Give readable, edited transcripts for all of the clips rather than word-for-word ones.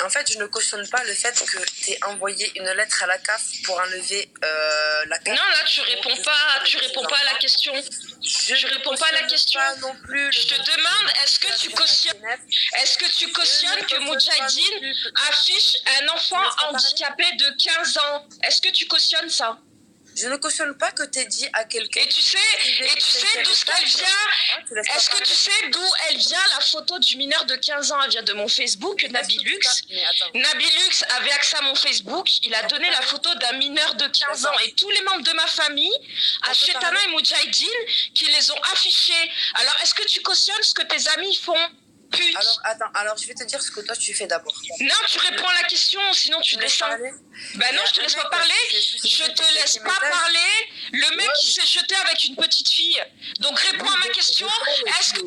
En fait, je ne cautionne pas le fait que tu aies envoyé une lettre à la CAF pour enlever la CAF. Non, là, tu réponds pas à la question. Je réponds pas à la question. Non plus, je te demande, est-ce que tu cautionnes que Moudjahidine affiche un enfant handicapé de 15 ans? Est-ce que tu cautionnes ça? Je ne cautionne pas que tu aies dit à quelqu'un. Et tu sais d'où qu'elle vient? Est-ce que tu sais d'où elle vient, la photo du mineur de 15 ans? Elle vient de mon Facebook, Nabilux. Nabilux avait accès à mon Facebook. Il a donné la photo d'un mineur de 15 ans. Et tous les membres de ma famille, à Chetana et Moudjahidine, qui les ont affichés. Alors, est-ce que tu cautionnes ce que tes amis font? Pute. Alors je vais te dire ce que toi tu fais d'abord. Non, tu réponds à la question, sinon tu descends. Ben non, je te laisse pas parler. Je te laisse pas parler. Le mec qui s'est jeté avec une petite fille. Donc réponds à ma question. Est-ce que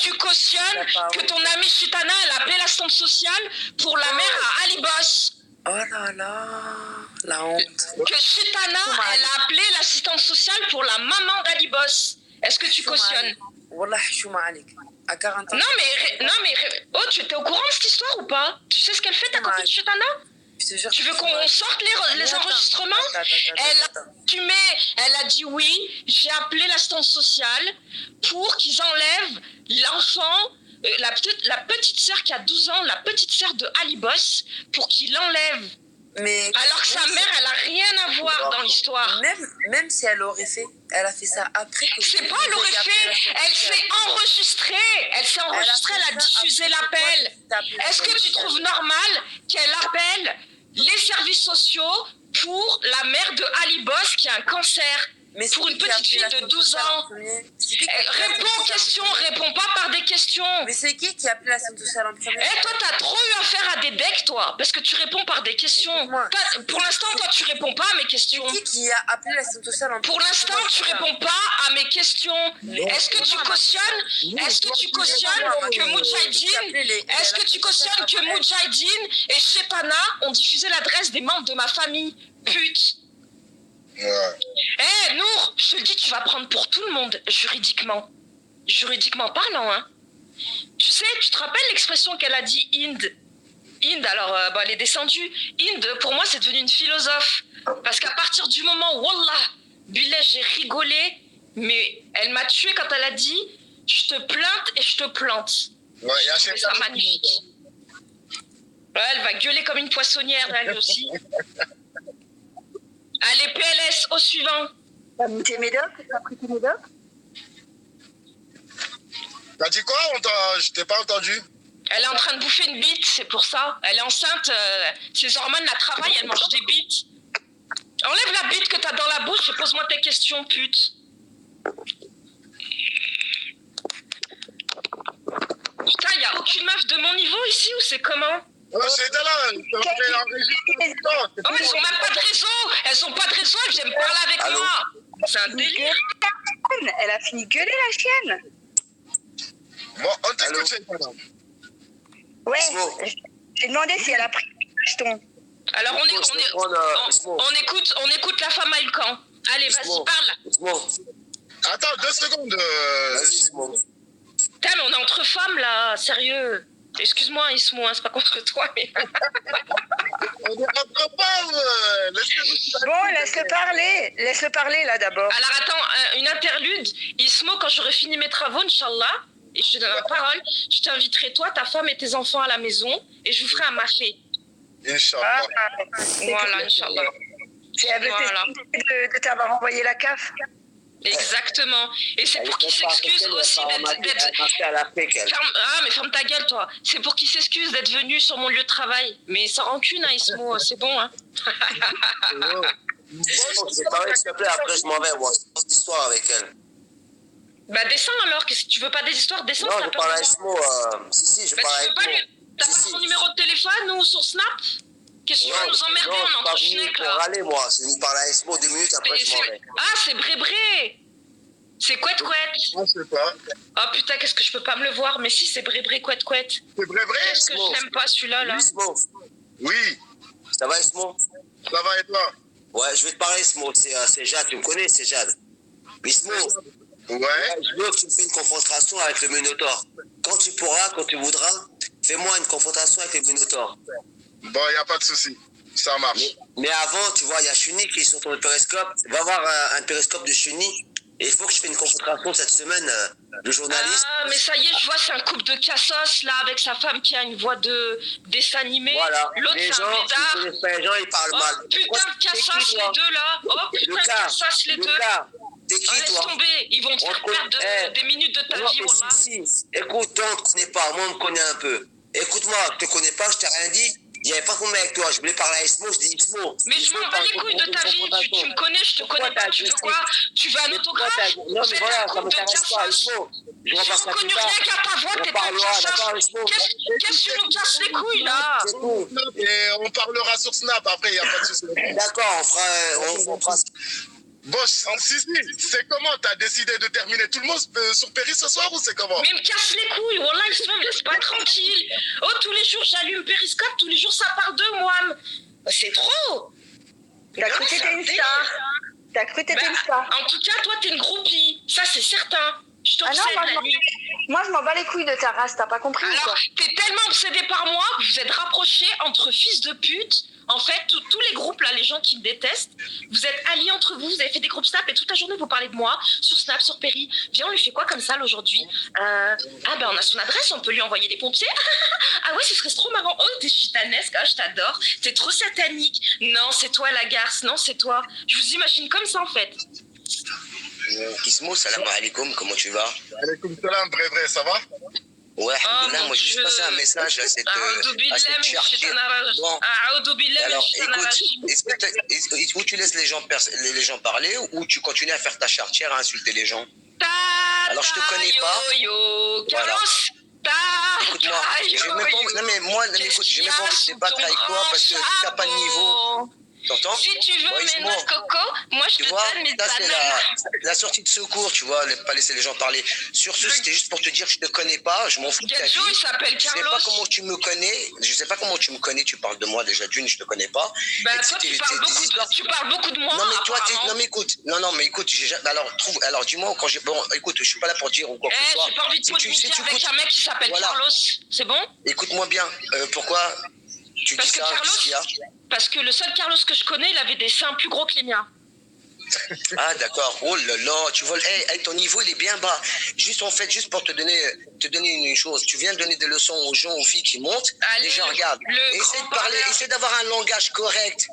tu cautionnes que ton amie Chitana, elle a appelé l'assistante sociale pour la mère à Ali Boss? Oh là là, la honte. Que Chitana, elle a appelé l'assistante sociale pour la maman d'Ali Boss. Est-ce que tu cautionnes? Wallah, chouma alik. À 40 ans. Non mais, oh, tu étais au courant de cette histoire ou pas? Tu sais ce qu'elle fait, ta copine Chetana? Tu veux qu'on sorte les enregistrements? Elle a dit oui, j'ai appelé l'assistance sociale pour qu'ils enlèvent l'enfant, la petite sœur qui a 12 ans, la petite sœur de Ali Boss, pour qu'ils l'enlèvent. Alors que sa mère, elle a rien à voir dans l'histoire. Même si elle aurait fait, elle a fait ça après. C'est pas elle aurait fait, elle s'est enregistrée. Elle a diffusé l'appel. Est-ce que tu trouves normal qu'elle appelle les services sociaux pour la mère de Ali Boss qui a un cancer? Pour une petite fille de 12 ans. Réponds aux questions, réponds pas par des questions. Mais c'est qui a appelé la Sainte sociale en premier? Toi, t'as trop eu affaire à des decks, toi, parce que tu réponds par des questions. Pour l'instant, toi, tu réponds pas à mes questions. C'est qui a appelé la Sainte sociale en premier? Pour l'instant, tu réponds pas à mes questions. Est-ce que tu cautionnes que Moudjahidine et Chepana ont diffusé l'adresse des membres de ma famille? Pute. Nour, je te le dis, tu vas prendre pour tout le monde, juridiquement parlant, hein. Tu sais, tu te rappelles l'expression qu'elle a dit Inde, alors, elle est descendue. Inde, pour moi, c'est devenu une philosophe. Parce qu'à partir du moment où, wallah, Bilal, j'ai rigolé, mais elle m'a tué quand elle a dit « Je te plainte et je te plante ». C'est ça magnifique. Ouais, elle va gueuler comme une poissonnière, elle aussi. Allez, PLS, au suivant. T'as mis tes médocs? T'as pris tes médocs? T'as dit quoi? Je t'ai pas entendu. Elle est en train de bouffer une bite, c'est pour ça. Elle est enceinte, ses hormones la travaillent, elle mange des bites. Enlève la bite que t'as dans la bouche et pose-moi tes questions, pute. Putain, y a aucune meuf de mon niveau ici ou c'est comment? C'était là, elles ont même pas de réseau, elles viennent parler avec moi. C'est un délire. Elle a fini gueuler, la chienne. Bon, on t'écoute, c'est pas grave. Ouais, j'ai demandé si elle a pris le jeton. Alors on écoute la femme à Ilkan. Allez, vas-y, parle. Attends, 2 secondes. Putain, mais on est entre femmes là, sérieux. Excuse-moi, Ismo, c'est pas contre toi, mais... On est entre femmes. Bon, laisse-le parler là d'abord. Alors attends, une interlude. Ismo, quand j'aurai fini mes travaux, Inch'Allah, et je te donne la parole, je t'inviterai toi, ta femme et tes enfants à la maison, et je vous ferai un mafé. Inch'Allah. Voilà, Inch'Allah. C'est avec de t'avoir envoyé la CAF. Exactement. Et c'est pour qu'il s'excuse aussi d'être... mais ferme ta gueule, toi. C'est pour qu'il s'excuse d'être venu sur mon lieu de travail. Mais sans rancune, hein, Ismo, c'est bon, hein. C'est pareil, s'il te plaît, après je m'en vais, moi. C'est une histoire avec elle. Bah, descends alors. Si tu veux pas des histoires, descends. Non, je parle à Ismo. Si, je parle à Ismo. T'as pas son numéro de téléphone ou sur Snap? Qu'est-ce que tu veux nous emmerder? On est entre schneck, là. Pour aller, moi. C'est nous parler à Ismo 2 minutes, après je m'en vais. Ah, c'est Brébré. C'est couette. Je sais pas. Oh putain, qu'est-ce que je peux pas me le voir? Mais si, c'est Brébré, couette. C'est Brébré? Qu'est-ce que je n'aime pas, celui-là, là? Ismo. Oui. Ça va, Ismo? Ça va et toi? Ouais, je vais te parler, Ismo. C'est Jade, tu me connais, c'est Jade. Ismo. Ouais. Je veux que tu me fais une confrontation avec le Minotaure. Quand tu pourras, quand tu voudras, Fais-moi une confrontation avec les Minotaures. Bon, il n'y a pas de souci. Ça marche. Mais avant, tu vois, il y a Chuni qui est sur ton périscope. Va voir un périscope de Chuni. Et il faut que je fasse une confrontation cette semaine de journaliste. Ah, mais ça y est, je vois, c'est un couple de cassos, là, avec sa femme qui a une voix de dessin animé. Voilà. L'autre, Les c'est un gens, ils blédard. connaissent pas les gens, ils parlent Oh, mal. putain de cassos, les deux, là. Oh, putain de Lucas, cassos, les deux. Lucas, t'es Ah, qui, laisse toi? tomber, ils vont te faire perdre des minutes de ta Non, vie, mais voilà. si. Écoute, toi, on ne te connaît pas, moi, on me connaît un peu. Écoute-moi, je te connais pas, je t'ai rien dit. Il n'y avait pas de problème avec toi. Je voulais parler à Ismo, je dis Ismo. Mais je m'en bats les couilles de ta vie, tu me connais, je te connais pas, tu veux quoi? Tu veux un autographe? Non, mais C'est voilà, un ça couple de m'intéresse pas, cassos. Ismo. Je J'ai repasse la reconnu plus tard. rien qu'à ta voix, On t'es pas un parlera, d'accord, cassos. Ismo. Qu'est-ce que tu nous casses les couilles, là? C'est tout. Et on parlera sur Snap après, il n'y a pas de souci. D'accord, on fera. Bon, si, c'est comment? T'as décidé de terminer tout le monde sur Péry ce soir ou c'est comment? Mais il me casse les couilles, voilà, ils se me laissent pas tranquille. Oh, tous les jours j'allume Periscope, tous les jours ça part de moi. C'est trop. T'as cru que t'étais une star. T'as cru que t'étais une star. En tout cas, toi, t'es une groupie. Ça, c'est certain. Je Ah non, t'obsède la nuit. moi je m'en bats les couilles de ta race, t'as pas compris ou Alors, quoi? t'es tellement obsédé par moi que vous êtes rapprochés entre fils de pute. En fait, tous les groupes, là, les gens qui me détestent, vous êtes alliés entre vous, vous avez fait des groupes Snap et toute la journée, vous parlez de moi, sur Snap, sur Péri. Viens, on lui fait quoi comme ça, là, aujourd'hui? Ah, ben, on a son adresse, on peut lui envoyer des pompiers. Ah ouais, ce serait trop marrant. Oh, t'es chitanesque, ah, je t'adore. T'es trop satanique. Non, c'est toi, la garce. Non, c'est toi. Je vous imagine comme ça, en fait. Ismo, salam alaikum, comment tu vas? Alaikum salam, vrai, ça va? Ouais, Oh, là, moi, j'ai juste passé un message à cette chartière. Bon, alors, écoute, où tu laisses les gens parler ou tu continues à faire ta chartière à insulter les gens? Alors, je te connais pas. Voilà. Écoute-moi, non mais moi, écoute, j'ai même pas envie de débattre avec toi parce que t'as pas de niveau. T'entends? Si tu veux Ouais, mes noix de coco, moi je tu te vois, donne mes ça c'est bananes. la sortie de secours, tu vois, ne pas laisser les gens parler. Sur ce, c'était juste pour te dire que je te connais pas, je m'en fous de ta vie. Gadjo, il s'appelle Je sais Carlos. pas comment tu me connais, tu parles de moi déjà d'une, je te connais pas. Bah Et toi tu parles beaucoup de moi. Non mais toi, apparemment. non mais écoute, alors dis-moi quand écoute, je suis pas là pour dire ou quoi que ce soit. J'ai pas envie de Si tu polémiquer avec écoutes- un mec qui s'appelle Voilà. Carlos, c'est bon? Écoute-moi bien, pourquoi tu Parce dis que ça? Qu'est-ce qu'il y a? Parce que le seul Carlos que je connais, il avait des seins plus gros que les miens. Ah d'accord, oh là là, tu vois, ton niveau il est bien bas. Juste pour te donner une chose, tu viens de donner des leçons aux gens, aux filles qui montent, Allez, les gens regardent. Essaie de parler, essaie d'avoir un langage correct.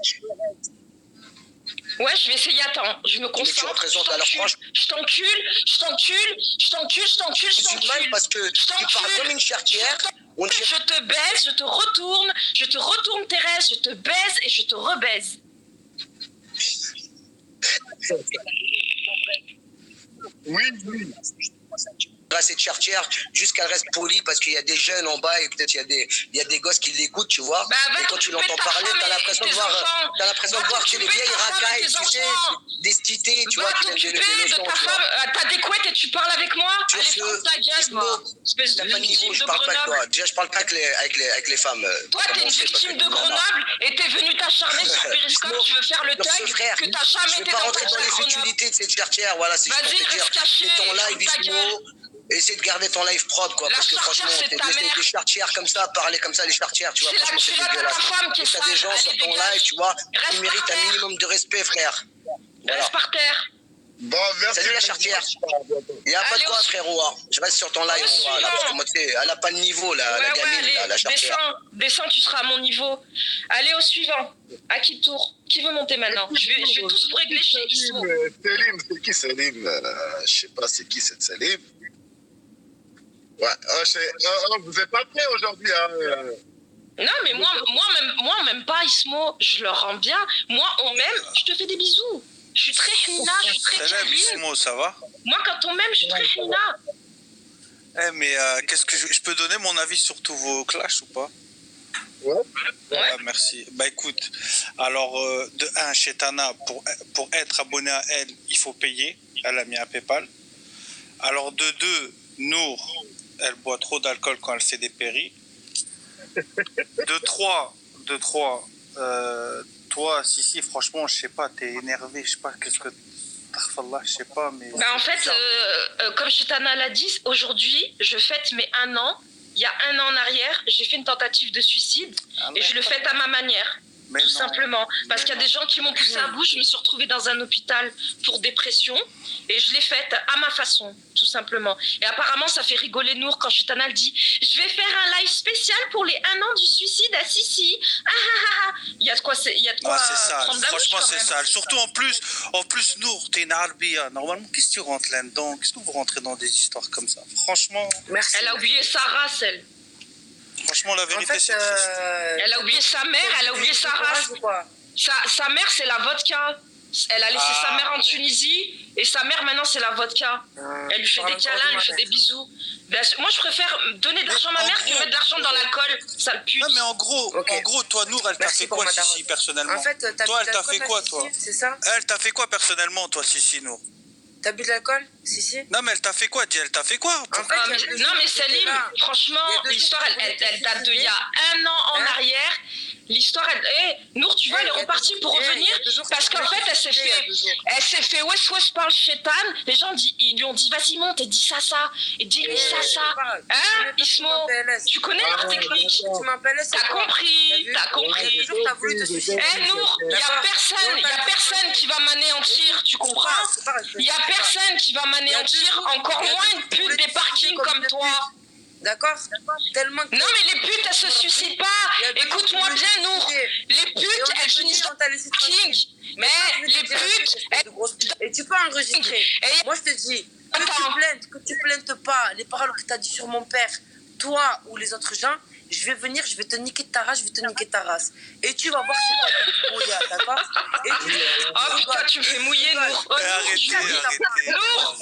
Ouais, je vais essayer, attends, je me Mais tu concentre. représentes alors franchement. Je t'encule. C'est mal parce que tu parles comme une chartière. Je te baise, je te retourne Thérèse, je te baise et je te rebaise. Oui. Cette chartière jusqu'à reste polie parce qu'il y a des jeunes en bas et peut-être il y a des gosses qui l'écoutent, tu vois. Bah, et quand tu l'entends parler, t'as l'impression de voir les vieilles racailles, tu sais, des cités, tu vois, qui t'occuper viennent de de ta femme, t'as des couettes et tu parles avec moi. Allez, ferme ta gueule, moi. Espèce de victime de Grenoble. Déjà, je parle pas avec les femmes. Toi, t'es une victime de Grenoble et t'es venu t'acharner sur Periscope, tu veux faire le thug que t'as jamais je été vais pas dans rentrer dans les Grenoble. futilités de cette chartière, voilà, c'est juste Vas-y, pour te dire, reste caché, c'est ton live, ferme ta Ismo. Essaie de garder ton live propre, quoi, La parce que chartière, franchement, c'est ta mère. des chartières comme ça, parler comme ça, les chartières, tu vois, C'est franchement, c'est la dégueulasse. ta femme qui est Et t'as sale, des gens sur allez, ton dégage. live, tu vois, Reste qui par méritent un terre. minimum de respect, frère. Voilà. Reste par terre. Bon, merci. Salut la chartière. Il n'y a pas Allez, de quoi, on se- frérot. Hein. Je reste sur ton live, on va, là, parce que moi, tu sais, elle a pas de niveau, la gamine, là, la chartière. Descends, tu seras à mon niveau. Allez au suivant. À qui tour? Qui veut monter maintenant? Je vais tous vous régler chez Ismo. Selim, c'est qui Selim? Je sais pas c'est qui cette Selim. Ouais, vous êtes pas prêts aujourd'hui, hein? Non, mais moi, même pas, Ismo. Je leur rends bien. Moi, on m'aime, je te fais des bisous. Je suis très Hina, je suis très Salam câline. Ismo, ça va? Moi, quand on m'aime, je suis très Hina. Mais qu'est-ce que je peux donner mon avis sur tous vos clashs ou pas? Ouais. Ouais, merci. Bah écoute, alors de 1, chez Tana, pour être abonné à elle, il faut payer. Elle a mis un PayPal. Alors de 2, Nour, elle boit trop d'alcool quand elle fait des péris. De 3, toi, si, franchement, je sais pas, t'es énervé, je sais pas, qu'est-ce que... Je sais pas, mais... Bah, en fait, comme Chitana l'a dit, aujourd'hui, je fête mes 1 an. il y a 1 an en arrière, j'ai fait une tentative de suicide et je le fais à ma manière. Tout simplement. Parce qu'il y a des gens qui m'ont poussé à bout. Je me suis retrouvée dans un hôpital pour dépression et je l'ai faite à ma façon, tout simplement. Et apparemment, ça fait rigoler Nour quand Chitana le dit. Je vais faire un live spécial pour les 1 an du suicide à Sissi. Il y a de quoi, c'est ça. Franchement, c'est ça. Surtout en plus, Nour, t'es une Arbia. Normalement, qu'est-ce que tu rentres là-dedans? Qu'est-ce que vous rentrez dans des histoires comme ça? Franchement. Merci. Elle a oublié sa race, elle. Franchement, la vérité, c'est triste. Elle a oublié sa mère, elle a oublié sa race. Sa mère, c'est la vodka. Elle a laissé sa mère en Tunisie et sa mère, maintenant, c'est la vodka. Elle lui fait des câlins, elle lui fait des bisous. Moi, je préfère donner de l'argent à ma mère que mettre de l'argent dans l'alcool. Ça le pue. Non, mais en gros, toi, Nour, elle t'a fait quoi, Sissi, personnellement? En fait, toi, elle t'a fait quoi, toi? C'est ça? Elle t'a fait quoi, personnellement, toi, Sissi, Nour? T'as bu de l'alcool, Sissi? Non, mais elle t'a fait quoi? Dis, elle t'a fait quoi? Non, mais Salim, franchement, l'histoire, elle date d'il y a 1 an en arrière. L'histoire, Nour, tu vois, elle est repartie pour revenir parce qu'en fait, elle s'est fait wesh par le chétan. Les gens ils lui ont dit, vas-y, monte et dis ça. Et dis-lui ça. Hein, Ismo? Tu connais leur technique? T'as compris? Nour, il y a personne qui va m'anéantir, tu comprends? Il y a personne qui va m'anéantir, encore moins une pute des parkings comme toi. D'accord? Tellement que... Non, mais les putes, elles se suicident pas. Écoute-moi bien, Nour. Les putes, elles finissent dans le parking. Mais les putes... Et tu peux enregistrer. Moi, je te dis, que tu plaintes pas les paroles que tu as dit sur mon père, toi ou les autres gens, je vais venir, je vais te niquer ta race, je vais te niquer ta race. Et tu vas voir c'est quoi le brouillard, d'accord? Oh putain, tu me fais mouiller, Nour. Arrêtez. Nour,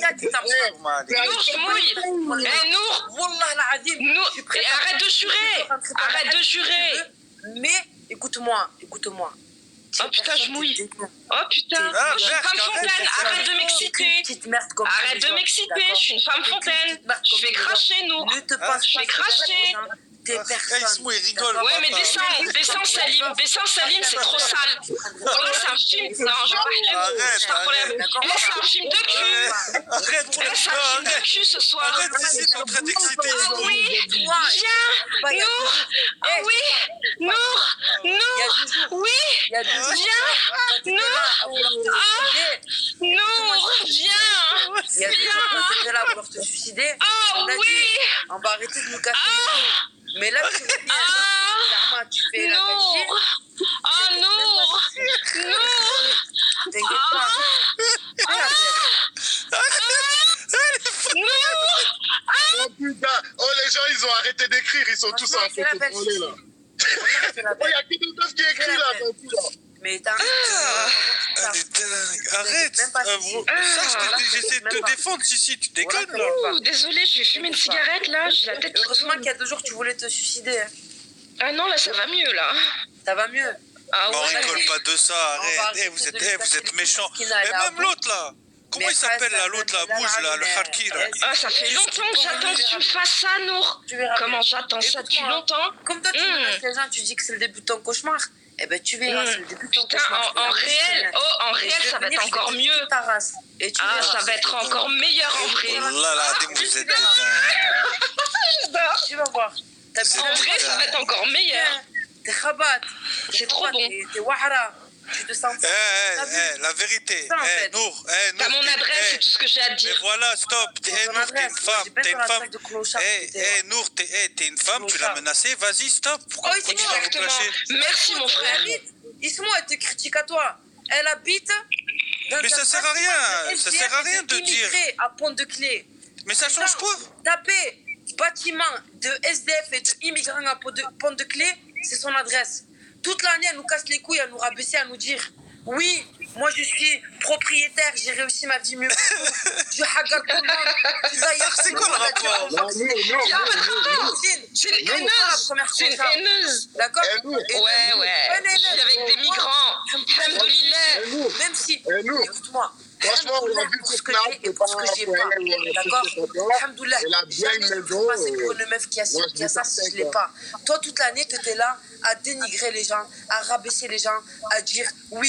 je mouille. Nour, arrête de jurer. Mais, écoute-moi. Oh putain, je mouille. Oh putain, je suis une femme fontaine, arrête de m'exciter. Arrête de m'exciter, je suis une femme fontaine. Je vais cracher, Nour. Je vais cracher. Ismo, il rigole. Ouais, mais descends Salim, c'est trop sale. Là, c'est un film. Non, je vais pas c'est un problème. Là, c'est un film de cul. Arrête, Là, c'est un film de cul ce soir. Arrête, Sissi, t'es en train d'exciter Ismo. Oui, viens, Nour. Oui, Nour. Oui, viens, Nour. Nour, viens. Là, pour te suicider. Oui. On va arrêter de nous casser les couilles. Mais là, tu reviens, tu fais la machine. Nour. T'inquiète pas. Oh putain, les gens, ils ont arrêté d'écrire, ils sont tous en train de parler là. Il y a que des meufs qui écrivent là. Mais t'as arrête. J'essaie de te défendre, Sissi, tu déconnes là. Désolée, je vais fumer une cigarette là, j'ai la tête qui heureusement qu'il y a 2 jours tu voulais te suicider. Ah non, là ça va mieux là. Ça va mieux. Ah on rigole pas de ça, arrête. Vous êtes méchants. Et même l'autre là. Comment il s'appelle là, l'autre là, bouge là, le Harki là? Ah, ça fait longtemps que j'attends que tu me fasses ça, Nour. Comment j'attends ça depuis longtemps? Comme toi, tu menaces les gens, tu dis que c'est le début de ton cauchemar. Eh ben, tu verras, c'est le début de ton cauchemar. En réel, ça va être encore mieux. Ça va être encore meilleur en vrai. Oh là là, vous êtes J'adore. Tu vas voir. En vrai, ça va être encore meilleur. T'es khabat. C'est trop bon. T'es wahara. Tu te sens... la vérité. Nour, t'as mon adresse, c'est tout ce que j'ai à te dire. Mais voilà, stop. Nour, t'es une femme. Nour, t'es une femme, tu l'as menacée. Vas-y, stop. Pourquoi tu l'as reclashée? Merci, mon frère. Ismo, elle te critique à toi. Elle habite... Mais ça sert à rien. Ça sert à rien de dire... à Pont-de-Clé. Mais ça change quoi? Taper bâtiment de SDF et de immigrants à Pont-de-Clé, c'est son adresse. Toute l'année, elle nous casse les couilles, à nous rabaisser, à nous dire oui, moi je suis propriétaire, j'ai réussi ma vie mieux que vous. Je hagar tout le monde. C'est quoi le rapport? C'est une haineuse. C'est une haineuse. D'accord? Ouais. Je vis avec des migrants. Alhamdoulilah. Même si, écoute-moi. Franchement, on a vu ce que j'ai et pour ce que j'ai pas. D'accord? Alhamdoulilah. Jamais je ne peux passer pour une meuf qui a ça si je l'ai pas. Toi, toute l'année, tu étais là à dénigrer les gens, à rabaisser les gens, à dire oui.